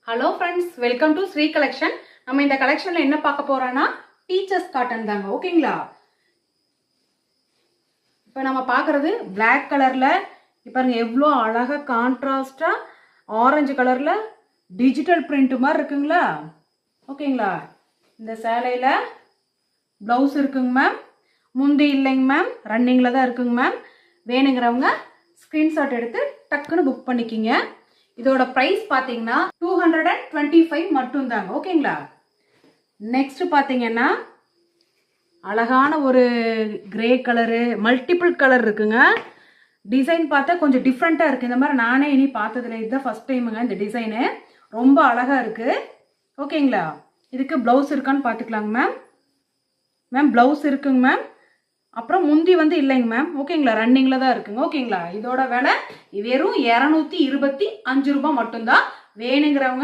Hello friends, welcome to Sri collection. நம்ம இந்த கலெக்ஷன்ல என்ன பார்க்க போறோம்னா டீச்சர்ஸ் காட்டன் தாங்க. ஓகேங்களா? இப்போ நம்ம பார்க்கறது பிளாக் கலர்ல. இப்போ பாருங்க எவ்வளோ அழகா கான்ட்ராஸ்டா ஆரஞ்சு கலர்ல டிஜிட்டல் பிரிண்ட் மாதிரி இருக்குங்களா? ஓகேங்களா? இந்த சேலையில பிளவுஸ் இருக்குங்க மேம். முந்தி இல்லைங்க மேம், ரன்னிங்ல தான் இருக்குங்க மேம். வேணுங்கிறவங்க ஸ்கிரீன்ஷாட் எடுத்து டக்குன்னு புக் பண்ணிக்கிங்க. இதோட பிரைஸ் பாத்தீங்கன்னா 225 மட்டும் தாங்க. ஓகேங்களா? நெக்ஸ்ட் பாத்தீங்கன்னா அழகான ஒரு கிரே கலரு, மல்டிபிள் கலர் இருக்குங்க. டிசைன் பார்த்தா கொஞ்சம் டிஃப்ரெண்டா இருக்கு. இந்த மாதிரி நானே இனி பார்த்ததுல இதுதான் ஃபர்ஸ்ட் டைமுங்க. இந்த டிசைனு ரொம்ப அழகா இருக்கு. ஓகேங்களா? இதுக்கு பிளவுஸ் இருக்கான்னு பார்த்துக்கலாங்க மேம். மேம் பிளவுஸ் இருக்குங்க மேம். அப்புறம் முந்தி வந்து இல்லைங்க மேம். ஓகேங்களா? ரன்னிங்ல தான் இருக்குங்க. ஓகேங்களா? இதோட விலை வெறும் 225 ரூபாய் மட்டும்தான். வேணுங்கிறவங்க